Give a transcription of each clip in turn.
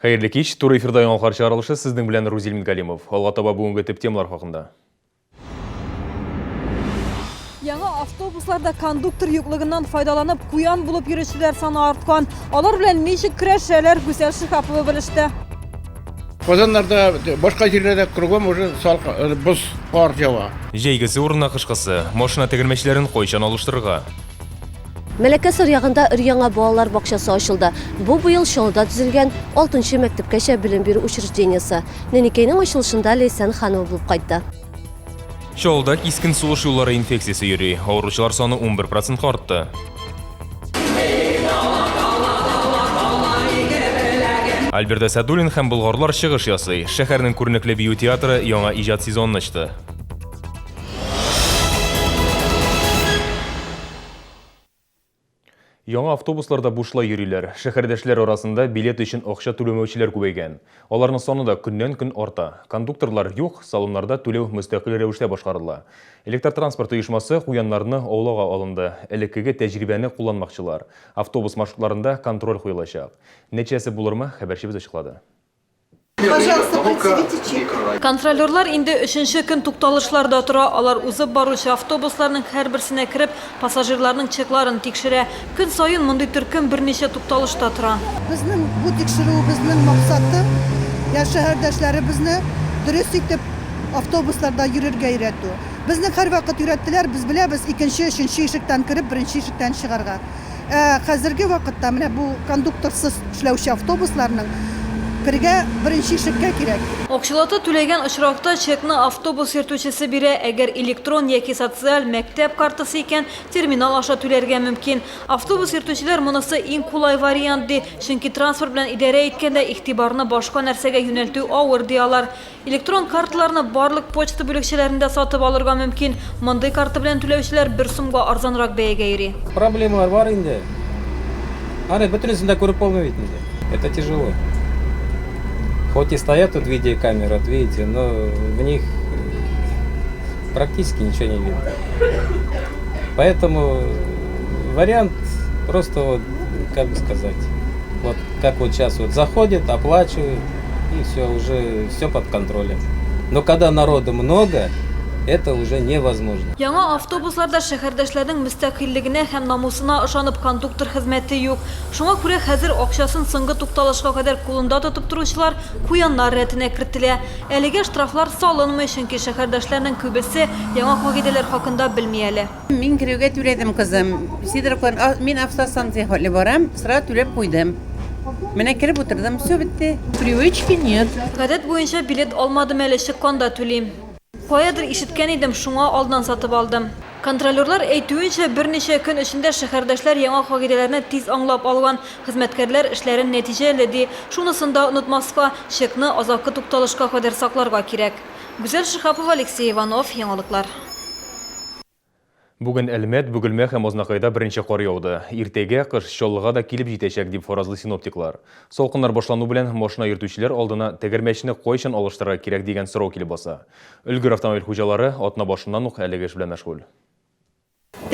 Хайырлы кич, тур эфирда яңалыклар чыгарылышы сезнең белән Рузил Мингалимов. Алга таба бүгенге төп темалар хакында. Яңа автобусларда кондуктор юклыгыннан файдаланып, куян булып йөрүчеләр саны арткан. Алар белән ничек көрәшәләр, Гүзәл Шихапова белеште. Казаннарда, башка җирләрдә кругом уже боз кар жава. Җәйгесе урынына кышкысы, машина тегермәчләрен кайчан алыштырырга? Мәләкәсер ягында өр-яңа балалар бакчасы ачылды. Бу быел Чаллыда төзелгән 6-нчы мәктәпкәчә белем бирү учреждениесе. Нәникәйнең ачылышында Ләйсән Ханова булып кайтты. Чаллыда кискен сугыш юллары инфекциясе йөри. Авыручылар саны 11% артты. Альберт Садулин һәм болгарлар чыгыш ясый. Шәһәрнең күренекле бию театры яңа иҗат сезонын ачты. Яңа автобусларда бушлай йөриләр. Шәһәрдәшләр арасында билет өчен акча түләмәүчеләр күбәйгән. Аларның саны да көннән-көн арта. Кондукторлар юк, салоннарда түләү мөстәкыйль рәвештә башкарыла. Электротранспорт оешмасы куяннарны аулага алынды. Элеккеге тәҗрибәне кулланмакчылар. Автобус маршрутларында контроль куелачак. Нәтиҗәсе булырмы? Хәбәрчебез ачыклады. Пожалуйста, предъявите чек. Контролерлар инде 3нче көн тукталышларда тора. Алар узып баручы автобусларның һәрберсенә кереп, пассажирларның чекларын тикшерә. Көн сайын мондый төркем берничә тукталышта тора. Безнең бу тикшерүебезнең максаты шәһәрдәшләребезне дөрес итеп автобусларда йөрергә өйрәтү. Безне һәр вакыт өйрәттеләр, без беләбез, икенче, өченче ишектән кереп, беренче ишектән чыгарга. Хәзерге вакытта менә бу кондукторсыз эшләүче автобусларның кергә беренче ишеккә кирәк. Акчалата түләгән очракта чекны автобус йөртүчесе бирә. Әгәр электрон яки социаль мәктәп картасы икән, терминал аша түләргә мөмкин. Автобус йөртүчеләр монысы иң кулай вариант ди, чөнки транспорт белән идарә иткәндә игътибарны башка нәрсәгә юнәлтү авыр диялар. Электрон карталарны барлык почта бүлекчәләрендә сатып алырга мөмкин. Мондый карта белән түләүчеләр 1 сумга арзанрак бәягә йөри. Проблемалар бар инде. Аны бөтенесен дә күреп булмый бит инде. Это тяжело. Хоть и стоят тут видеокамеры, вот видите, но в них практически ничего не видно. Поэтому вариант просто, вот, как бы сказать, вот как вот сейчас вот заходит, оплачивает, и все, уже все под контролем. Но когда народу много, это уже невозможно. Яңа автобусларда шәһәрдәшләрнең мөстәкыйльлегенә һәм намусына ышанып кондуктор хезмәте юк. Шуңа күрә хәзер акчасын соңгы тукталышка кадәр кулында тотып торучылар куяннар рәтенә кертелә. Әлегә штрафлар салынмый, чөнки шәһәрдәшләрнең күбесе яңа кагыйдәләр хакында белми әле. Мин кирәгә түләдем кызым. Сидоровкан мин автостанция хәле барам, сыра түләп куйдым. Менә киреп утырдым, все бетте. Привычки нет. Гадәт буенча билет алмадым әле, чыкканда түлим. Каядыр ишеткән идем, шуңа алдан сатып алдым. Контролерлар әйтүенчә, берничә көн эчендә шәһәрдәшләр яңа кагыйдәләрне тиз аңлап алган, хезмәткәрләр эшләрен нәтиҗәле ди. Шунысын да онытмаска, чекны азакы тукталышка кадәр сакларга кирәк. Гүзәл Шихапова, Алексей Иванов, яңалыклар. Бүген Әлмәт, Бөгелмә һәм Азнакайда беренче кар яуды. Иртәгә кыш Чаллыга да килеп җитәчәк дип фаразлый синоптиклар. Салкыннар башлану белән машина йөртүчеләр алдына тәгәрмәчне кайчан алыштырырга кирәк дигән сорау килеп баса. Өлгер автомобиль хуҗалары атна башыннан ук әлеге эш белән мәшгуль.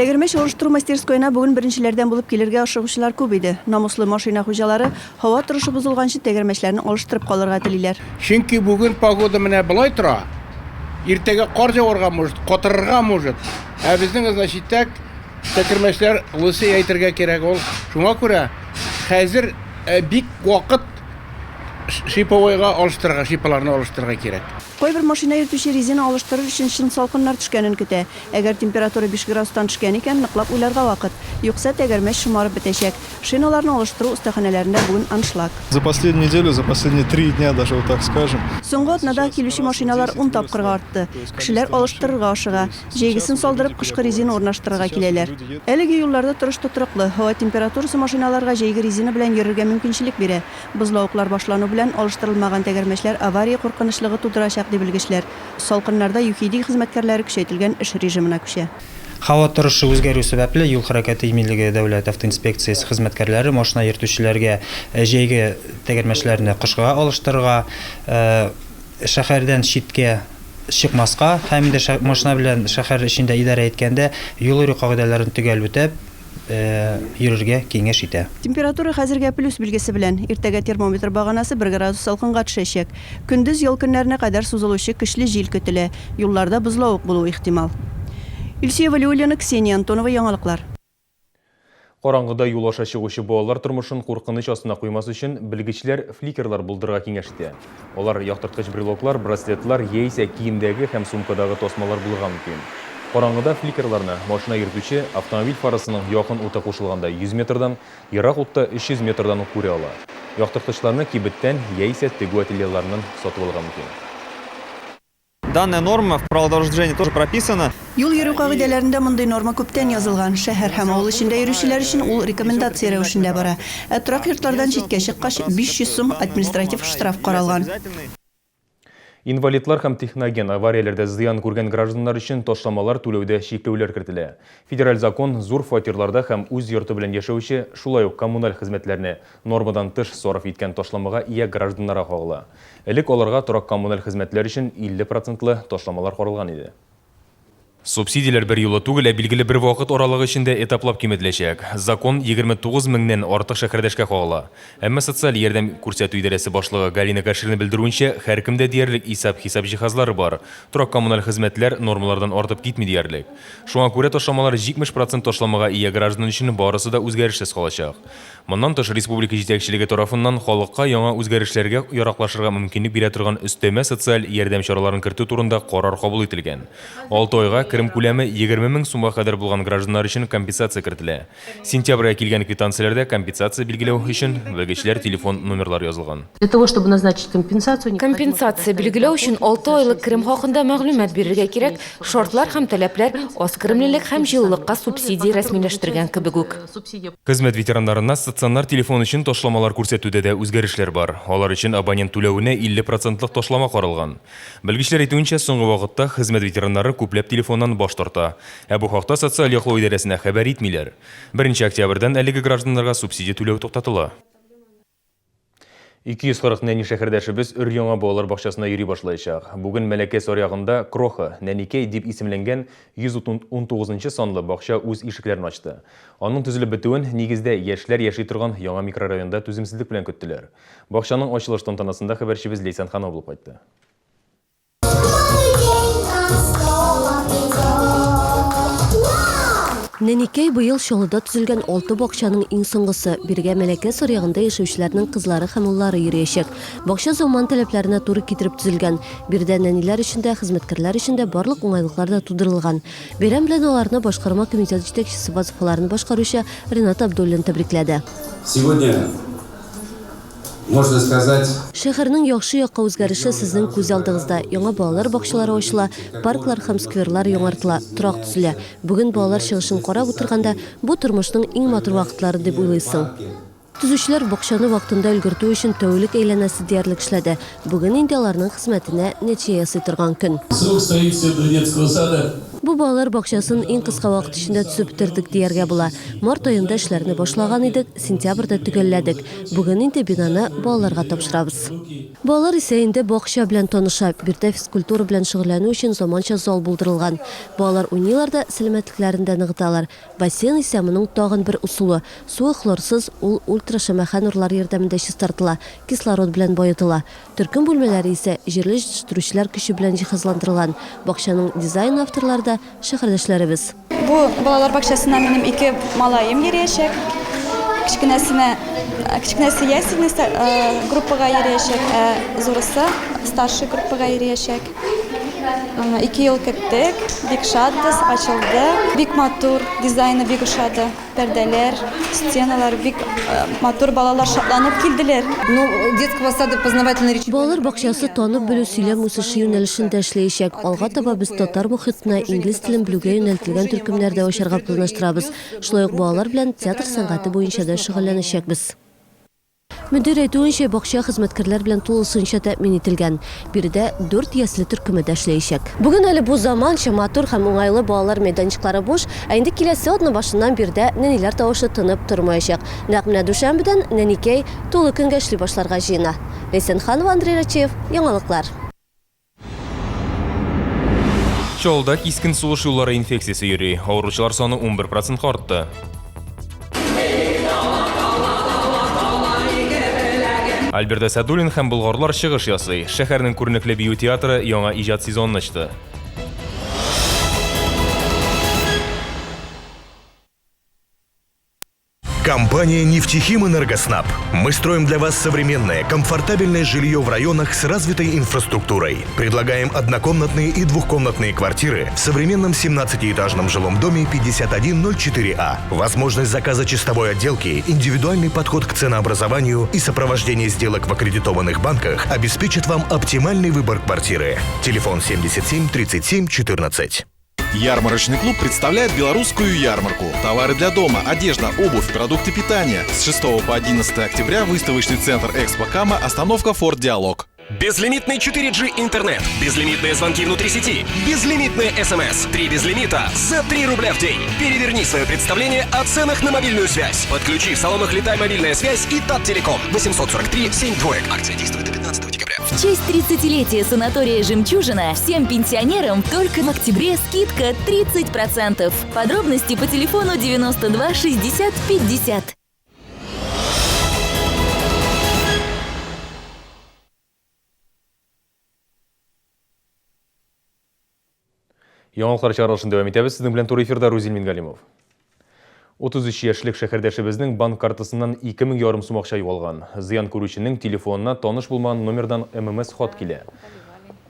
Тәгәрмәч алыштыру мастерскойына бүген беренчеләрдән булып килергә ашыгучылар күп иде. Намуслы машина хуҗалары һава торышы бозылганчы тәгәрмәчләрне алыштырып калырга телиләр. Чөнки бүген погода менә булай тора. Иртәгә кар жаварга может, котырырга может. Ә безнең значит тәкермәчләр лысы әйтергә кирәк ул. Шуңа күрә хәзер бик вакыт шиповойга алыштырырга, шипаларны алыштырырга кирәк. Кайбер машина йөртүче резина алыштырыр өчен чын салкыннар төшкәнен көтә. Әгәр температура 5 градустан төшкән икән, ныклап уйларга вакыт. Юкса тәгәрмәч шомарып бетәчәк. Шиналарны алыштыру остаханәләрендә бүген аншлаг. За последнюю неделю, за последние 3 дня, даже вот так скажем. Соңгы атнада килүче машиналар 10 тапкырга артты. Кешеләр алыштырырга ашыга, җәйгесен салдырып кышкы резина урнаштырырга киләләр. Әлеге юлларда торыш тотрыклы, һава температурасы машиналарга җәйге резина белән йөрергә мөмкинчелек бирә. Бозлавыклар башлану белән алыштырылмаган тәгәрмәчләр авария куркынычлыгы тудырачак дип белгечләр. Салкыннарда ЮХИДИ хезмәткәрләре көчәйтелгән эш режимына күчә. Һава торышы үзгәрү сәбәпле юл хәрәкәте иминлеге дәүләт автоинспекциясе хезмәткәрләре машина йөртүчеләргә җәйге тәгәрмәчләрне кышка алыштырырга, шәһәрдән читкә чыкмаска һәм инде машина белән шәһәр эчендә идарә иткәндә юл йөрү кагыйдәләрен төгәл үтәп, йөрергә киңәш итә. Температура хәзергә плюс билгесе белән, иртәгә термометр баганасы 1 градус салкынга төшәчәк. Көндез ел көннәренә кадәр сузылучы көчле җил көтелә. Юлларда бозлавык булуы ихтимал. Илсия Валиуллина, Ксения Антонова, яңалыклар. Караңгыда юл аша чыгучы балалар тормышын куркыныч астына куймас өчен белгечләр фликерлар булдырырга киңәш итә. Алар яктырткыч брелоклар, браслетлар яисә киемдәге һәм сумкадагы тосмалар булырга мөмкин. Караңгыда фликерларны машина йөртүче автомобиль фарасының якын уты кушылганда 100 метрдан, ерак утта 300 метрдан күрә ала. Яктырткычларны кибеттән яисә тегү ательеләреннән сатып алырга мөмкин. Данная норма в правилах дорожного движения тоже прописана. Юл йөрү кагыйдәләрендә мондай норма күптән язылган. Шәһәр һәм авыл эчендә йөрүчеләр өчен ул рекомендация рәвешендә бара. Торак йортлардан читкә чыккач 500 сум административ штраф каралган. Инвалидлар һәм техноген аварияләрдә зыян күргән гражданнар өчен ташламалар түләүдә шикләүләр кертелә. Федераль закон зур фатирларда һәм үз йорты белән яшәүче, шулай ук коммуналь хезмәтләрне нормадан тыш сарыф иткән ташламага ия гражданнарга кагыла. Элек аларга торак коммуналь хезмәтләр өчен 50% ташламалар каралган иде. Субсидияләр бер юлы түгел, билгеле бер вакыт аралыгы эчендә этаплап киметеләчәк. Закон 29 меңнән артык шәһәрдәшкә кагыла. Әмма социаль ярдәм күрсәтү идарәсе башлыгы Галина Каширны белдерүенчә, һәркемдә диярлек исәп-хисап җиһазлары бар. Торак коммуналь хезмәтләр нормалардан артып китми диярлек. Шуңа күрә ташламалар 70% ташламага ия граждан өчен барысы да үзгәрешсез калачак. Моннан тыш республика җитәкчелеге тарафыннан халыкка яңа үзгәрешләргә яраклашырга мөмкинлек бирә торган өстәмә социаль ярдәм чараларын кертү турында карар кабул ителгән. 6 айга керем күләме 20 мең сумга кадәр булган гражданнар өчен компенсация кертелә. Сентябрьгә килгән квитанцияләрдә компенсация билгеләү өчен белгечләр телефон номерлары язылган. Для того, чтобы назначить компенсацию, Компенсация белгілеу үшін 6 айлық кірім хақында мәгълүмат бирергә кирәк. Шартлар һәм таләпләр аз киремлелек һәм җылылыкка субсидия рәсмиләштергән кебек үк. Хезмәт ветераннарына стационар телефон өчен ташламалар күрсәтүдә дә үзгәрешләр бар. Алар өчен абонент түләвенә 50% ташлама каралган. Белгечләр әйтүенчә, соңгы вакытта хезмәт ветераннары күпләп телефоннан баш тарта. Бу хакта социаль яклау идарәсенә хәбәр итмиләр. 1 октябрьдән әлеге гражданнарга субсидия түләү туктатыла. 240 нәни шәһәрдәшебез өр-яңа балалар бакчасына йөри башлаячак. Бүген Мәләкәс аръягында Кроха, Нәникәй дип исемләнгән 119 санлы бакча үз ишекләрен ачты. Аның төзелеп бетүен нигездә яшьләр яши торган яңа микрорайонда түземсезлек белән көттеләр. Бакчаның ачылыш тантанасында хәбәрчебез Лейсан Ханова булып кайтты. Нәникәй быел Шолыда төзелгән 6 бакчаның иң соңгысы. Биргә Мәләкәс аръягында яшәүчеләрнең кызлары һәм уллары йөриячәк. Бакча заман таләпләренә туры китереп төзелгән. Бирдә нәниләр өчен дә, хезмәткәрләр өчен дә барлык уңайлыклар да тудырылган. Бәйрәм белән аларны башкарма комитеты җитәкчесе вазифаларын башкаручы Ренат Абдуллин тәбрикләде. Сегодня можно сказать, Шәһәрнең яхшы якка үзгәреше сезнең күз алдыгызда. Яңа балалар бакчалары ачыла, парклар һәм скверлар яңартыла, торак төзелә. Бүген балалар чыгышын карап утырганда, бу тормышның иң матур вакытлары дип уйлыйсың. Түзүчеләр бакчаны вакытында өлгертү өчен тәүлек әйләнәсе диярлек эшләде. Бүген инде аларның хезмәтенә нәтиҗә ясый торган көн. Бу балалар бакчасын иң кыска вакыт эчендә төзеп бетердек дияргә була. Март аенда эшләрне башлаган идек, сентябрьдә төгәлләдек. Бүген инде бинаны балаларга тапшырабыз. Балалар исә инде бакча белән таныша, бирдә физкультура белән шөгыльләнү өчен заманча зал булдырылган. Балалар уйныйлар да сәламәтлекләрендә ныгыталар. Бассейн исә моның тагын бер усулы. Суы хлорсыз, ул ультрашәмәхә нурлар ярдәмендә чистартыла, кислород белән баетыла. Төркем бүлмәләре исә җирле җитештерүчеләр көче белән җиһазландырылган. Бакчаның дизайн авторлары да шәһәрдәшләребез. Бу балалар бакчасында минем 2 малаем йөриячәк. Кичкенәсе ясельный группага йөриячәк, зурысы старший группага йөриячәк. 2 ел көттек, бик шатбыз, ачылды. Бик матур, дизайны бик ошады. Пәрдәләр, стеналар бик матур, балалар шатланып килделәр. Детского сада познавательный речь. Балалар бакчасы танып белү сөйләм үсеше юнәлешендә эшләячәк. Алга таба без татар мөхитенә инглиз телен белүгә юнәлтелгән төркемнәрдә ачарга планлаштырабыз. Шулай ук балалар белән театр сәнгате буенча да шөгыльләнәчәкбез. Мөдир әйтүенчә, бакча хезмәткәрләр белән тулысынча тәэмин ителгән. Биредә 4 ясле төркеме дә эшләячәк. Бүген әле бу заманча матур һәм уңайлы балалар мәйданчыклары буш, ә инде киләсе атна башыннан биредә нәниләр тавышы тынып тормаячак. Нәкъ менә дүшәмбедән Нәникәй тулы көнгә эшли башларга җыена. Лейсан Ханова, Андрей Рачев, яңалыклар. Чолда кискен сулыш юллары инфекциясе йөри. Авыручылар саны 11% артты. Альберт Әсәдуллин һәм болгарлар чыгыш ясый. Шәһәрнең күренекле бию театры яңа иҗат сезонын ачты. Компания «Нефтехим Энергоснаб». Мы строим для вас современное, комфортабельное жилье в районах с развитой инфраструктурой. Предлагаем однокомнатные и двухкомнатные квартиры в современном 17-этажном жилом доме 5104А. Возможность заказа чистовой отделки, индивидуальный подход к ценообразованию и сопровождение сделок в аккредитованных банках обеспечит вам оптимальный выбор квартиры. Телефон 77 37 14. Ярмарочный клуб представляет белорусскую ярмарку. Товары для дома, одежда, обувь, продукты питания. С 6 по 11 октября выставочный центр Экспо Кама, остановка Форт Диалог. Безлимитный 4G интернет, безлимитные звонки внутри сети, безлимитные СМС, 3 безлимита за 3 рубля в день. Переверни свое представление о ценах на мобильную связь. Подключи в салонах «Летай мобильная связь» и ТАТ-Телеком 843 72. Акция действует до 15 декабря. В честь 30-летия санатория «Жемчужина» всем пенсионерам только в октябре скидка 30%. Подробности по телефону 92 60 50. Яңалыклар чыгарылышын дәвам итәбез. Сезнең белән тур эфирда Рузил Мингалимов. 33 яшьлек шәһәрдәшебезнең банк картасыннан 2000 ярым сум акча югалган. Зыян күрүченең телефонына таныш булмаган номердан ММС хат килә.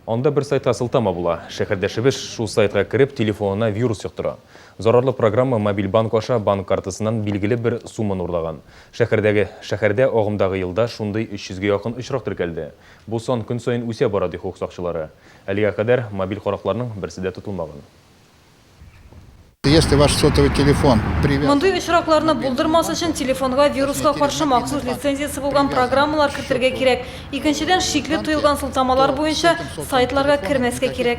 Анда бер сайтта сылтама була. Шәһәрдәшебез шул сайтка кирип телефонына вирус юктыра. Зарарлы программа мобиль банк аша банк картасыннан билгеле бер сумманы урлаган. Шәһәрдә агымдагы елда шундый 300-гә якын очрак теркәлде. Бу сан көн сайын үсә бара ди хукук сакчылары. Әлегә кадәр мобиль каракларның берсе дә тотылмаган. Если ваш сотовый телефон Мондый очракларны булдырмас өчен телефонга вируска каршы махсус лицензиясы булган программалар кертергә кирәк. Икенчедән, шикле тоелган сылтамалар буенча сайтларга кирмәскә кирәк.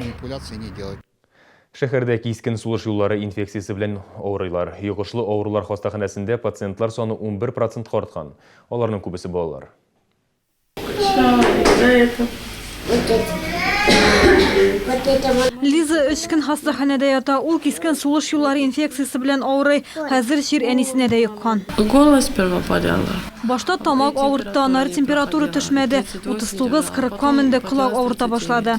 Шәһәрдә кискен сулыш юллары инфекциясы белән авырыйлар. Йогышлы авырулар хастаханәсендә пациентлар саны 11% арткан. Аларның күбесе балалар. Лиза 3 көн хастаханәдә ята. Ул кискен сулыш юллары инфекциясы белән авырый. Хәзер чир әнисенә дә йоккан. Голос первопадала. Башта тамак авыртты, аннары температура төшмәде. 39-40 менде колак авырта башлады.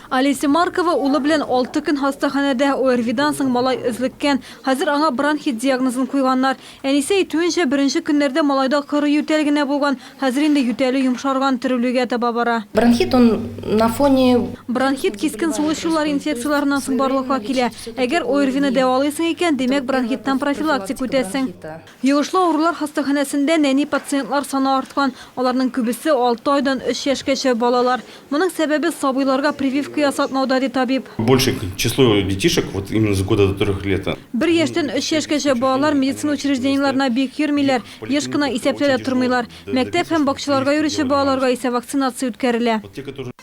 Алеся Маркова улы белән 6 көн хастаханәдә ОРВИдан соң малай өзлеккән. Хәзер аңа бронхит диагнозын куйганнар. Әнисе әйтүенчә, беренче көннәрдә малайда кыры ютәл генә булган. Хәзер инде ютәле йомшарган, терүлегә таба бара. Бронхит он на фоне Бронхит кискен сулыш юллары инфекцияларыннан соң барлыкка килә. Әгәр ОРВИны дәвалыйсың икән, демәк бронхиттан профилактик үтәсең. Йогышлы авырулар хастаханәсендә нәни пациентлар саны арткан. Аларның күбесе 6 айдан 3 яшькәчә балалар. Моның сәбәбе сабыйларга прививка ясатмауда ди табиб. Большее число детишек вот именно с года до 3 лет. 1 яшьтән 3 яшькәчә балалар медицина учреждениеларына бик йөрмиләр, еш кына исәпләдә тормыйлар. Мәктәп һәм бакчаларга йөрүче балаларга исә вакцинация үткәрелә.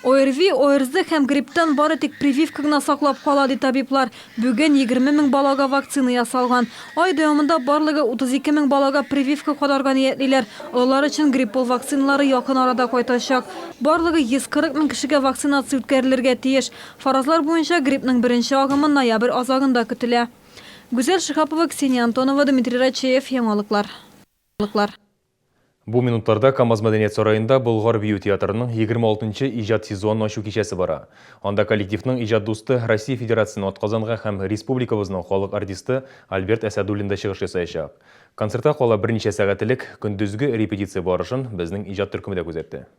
ОРВИ, ОРЗ һәм грипптан бары тик прививка гына саклап кала ди табиблар. Бүген 20 000 балага вакцина ясалган. Ай дәвамында барлыгы 32 000 балага прививка кадарга ниятлиләр. Алар өчен гриппол вакциналары якын арада кайтачак. Барлыгы 140 000 кешегә вакцинация үткәрелергә тиеш. Фаразлар буенча гриппның беренче агымы ноябрь азагында көтелә. Гүзәл Шихапова, Ксения Антонова, Дмитрий Рачеев, Яңалыклар. Бу минутларда КамАЗ мәдәният сарайында Болгар бию театрының 26-нчы иҗат сезонын ачу кичәсе бара. Анда коллективның иҗат дусты Россия Федерациясының атказанга һәм республикабызның халык артисты Альберт Әсәдуллин да чыгыш ясаячак. Концертта кала берничә сәгатьлек көндезге репетиция барышын безнең иҗат төркеме дә күзәтте.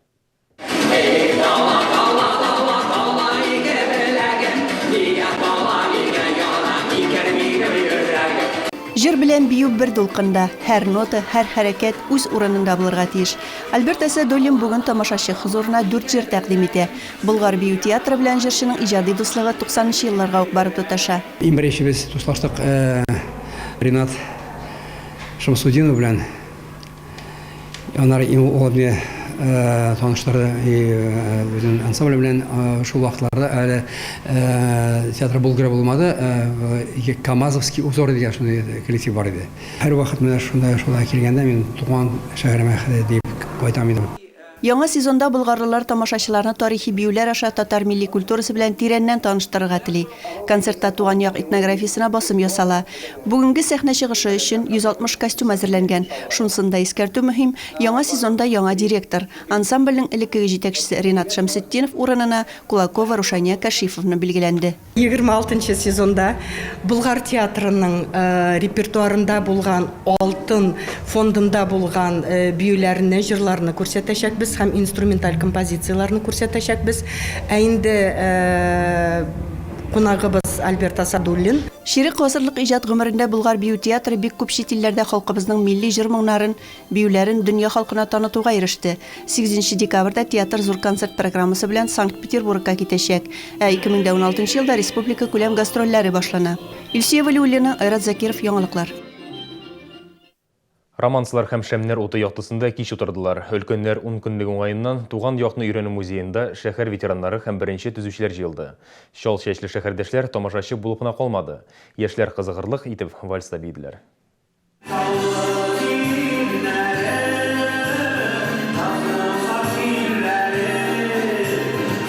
Җыр белән бию бер дулкында, һәр нота, һәр хәрәкәт үз урынында булырга тиеш. Альберт Әсәдуллин бүген тамашачы хузурына 4 җыр тәкъдим итә. Болгар бию театры белән җырчының иҗади дуслыгы 90-нчы елларга ук барып тоташа. Имбрешебез дуслаштык Ринат Шамсудинов белән. Аннары ул белән таныштырды безнең ансамбль белән шул вакытларда әле театр Болгар булмады, КамАЗовский узор дигән шундый коллектив бар иде. Һәр вакыт менә шунда килгәндә мин туган шәһәремә дип кайтам идем. Яңа сезонда болгарлылар тамашачыларны тарихи биюләр аша татар милли культурасы белән тирәннән таныштырырга тели. Концертта туган як этнографиясына басым ясала. Бүгенге сәхнә чыгышы өчен 160 костюм әзерләнгән. Шунсында искәртү мөһим, яңа сезонда яңа директор. Ансамбльнең элеккеге җитәкчесе Ринат Шәмсетдинов урынына Кулакова Рушания Кашифовны билгеләнде. 26 сезонда Болгар театрының репертуарында булган алтын фондында булган биюләрне, җырларны күрсәтәчәкбез һәм инструменталь композицияларны күрсәтәчәкбез. Ә инде кунагыбыз Альберт Асадуллин. Ширек гасырлык иҗат гомерендә Болгар бию театры бик күп чит илләрдә халкыбызның милли җыр-моңнарын, биюләрен дөнья халкына танытуга иреште. 8 декабрьдә театр зур концерт программасы белән Санкт-Петербургка китәчәк. 2016 елда республика күләм гастрольләре башлана. Илсия Валиуллина, Айрат Закиров, яңалыклар. Романсылар һәм шәмнәр уты яктысында кич утырдылар. Өлкәннәр 10 көнлек уңаеннан туган якны өйрәнү музеенда шәһәр ветераннары һәм беренче төзүчеләр җыелды. Шал чәчле шәһәрдәшләр тамашачы булып кына калмады. Яшьләр кызыгырлык итеп вальста бийделәр.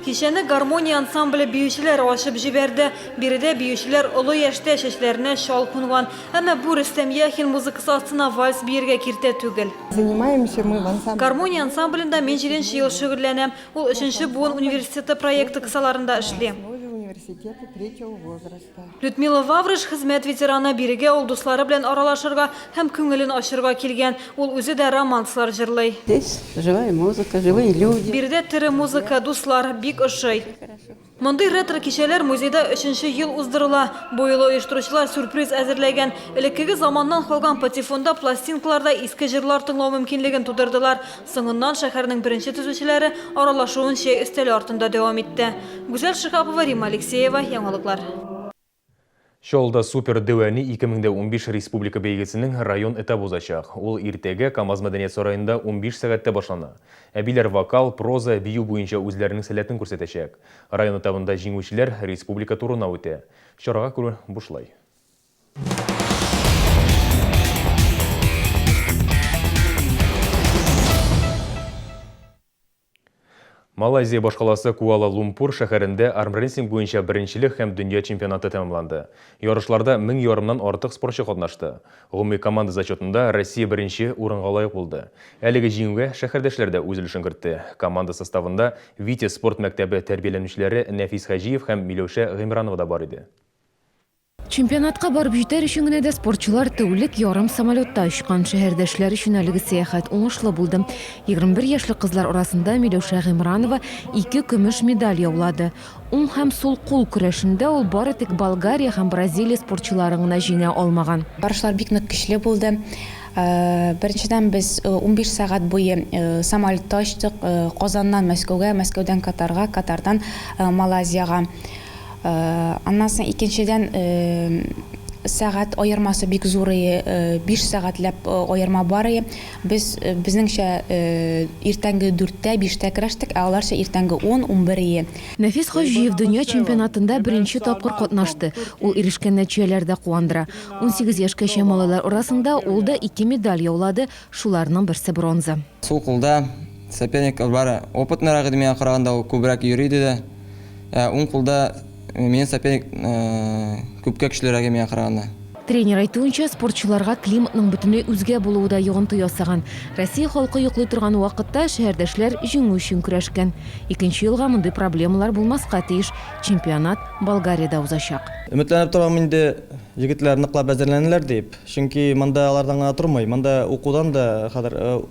Кичәне гармония ансамбле биючеләр ашып җибәрде. Биредә биючеләр олы яшьтә чәчләренә шал кунган. Әмма бу Рөстәм Яхин музыкасы астына вальс биергә киртә түгел. Занимаемся мы в ансамбле. Гармония ансамблендә мин 7 ел шөгыльләнәм. Ул 3-нче буын университеты проекты кысаларында эшли. Университета 3-го возраста. Людмила Ваврыш хезмәт ветераны бирегә ул дуслары белән аралашырга һәм күңелен ачырга килгән. Ул үзе дә романслар җырлый. Здесь живая музыка, живые люди. Биредә тере музыка, дуслар бик ошый. Мондый ретро кичәләр музейда 3-нче ел уздырыла. Бу юлы оештыручылар сюрприз әзерләгән. Элеккеге заманнан калган патефонда, пластинкаларда иске җырлар тыңлау мөмкинлеген тудырдылар. Соңыннан шәһәрнең беренче төзүчеләре аралашуын чәй өстәле артында дәвам итте. Гүзәл Шихапова, Рима Алексеева, яңалыклар. Шолда супер дәвәни 2015 республика бәйгесенең район этабы узачак. Ул иртәгә КамАЗ мәдәният сараенда 15 сәгатьтә башлана. Әбиләр вокал, проза, бию буенча үзләренең сәләтен күрсәтәчәк. Район этабында җиңүчеләр республика турына үтә. Чарага күрә бушлай. Малайзия башкаласы Куала-Лумпур шәһәрендә армрестлинг буенча беренчелек һәм дөнья чемпионаты тәмамланды. Ярышларда 1000 ярымнан артык спортчы катнашты. Гомуми команда зачетында Россия беренче урынга лаек булды. Әлеге җиңүгә шәһәрдәшләр дә үз өлешен кертте. Команда составында Витязь спорт мәктәбе тәрбияләнүчеләре Нәфис Хаҗиев һәм Миләүшә Гыймранова да бар иде. Чемпионатка барып җитәр өчен генә дә спортчылар тәүлек ярым самолетта очкан. Шәһәрдәшләр өчен әлеге сәяхәт уңышлы булды. 21 яшьлек кызлар арасында Миләүшә Гыймранова 2 көмеш медаль яулады. Уң һәм сул кул көрәшендә ул бары тик Болгария һәм Бразилия спортчыларын гына җиңә алмаган. Барышлар бик нык көчле булды. Беренчедән біз 15 сәгать буе самолетта очтык. Казаннан Мәскәүгә, Мәскәүдән Катарга, Катардан Малайзияга. Аннан соң икенчедән сәгать аермасы бик зур, 5 сәгатьләп аерма бар. Безнеңчә иртәнге 4-тә, 5-тә керәштек, ә аларча иртәнге 10-11. Нәфис Хаҗиев дөнья чемпионатында беренче тапкыр катнашты. Ул ирешкән нәтиҗәләрдә куандыра. 18 яшькәчә малайлар арасында ул да 2 медаль яулады, шуларның берсе бронза. Сул кулда соперник бар, опытнарак иде миңа караганда, ул күбрәк йөри иде. Уң кулда мен соперник күпкә көчлерәк миңа караганда. Тренер әйтүенчә, спортчыларга климатның бөтенләй үзгә булуы да йогынты ясаган. Россия халкы йоклый торган вакытта шәһәрдәшләр җиңү өчен көрәшкән. 2нче елга мондый проблемалар булмаска тиеш. Чемпионат Болгариядә узачак. Өметләнеп торам инде егетләр ныклап әзерләнәләр дип. Чөнки монда алардан гына тормый. Монда укудан да хәзер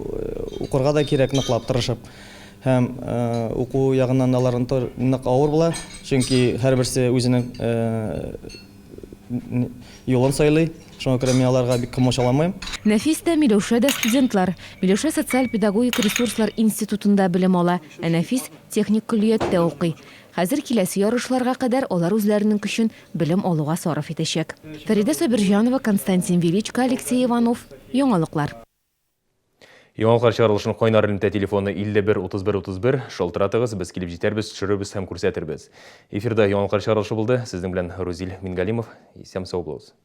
укырга да кирәк ныклап тырышып. Һәм уку ягыннан аларның нык авыр була. Чөнки һәрберсе үзенең юлын сайлый. Шуңа күрә мин аларга бик комачаламыйм. Нәфис тә, Миләүшә дә студентлар. Миләүшә социаль-педагогик ресурслар институтында белем ала, ә Нәфис техник көллияттә укый. Хәзер киләсе ярышларга кадәр алар үзләренең көчен белем алуга сарыф итәчәк. Фәрида Сабирҗанова, Константин Величко, Алексей Иванов, яңалыклар. Яңалыклар чыгарылышын кайнар элемтә телефоны 51 31 31. Шалтыратыгыз, без килеп җитәрбез, төшерербез һәм күрсәтербез. Эфирда яңалыклар чыгарылышы булды. Сезнең белән Рузил Мингалимов. Исән сау булыгыз.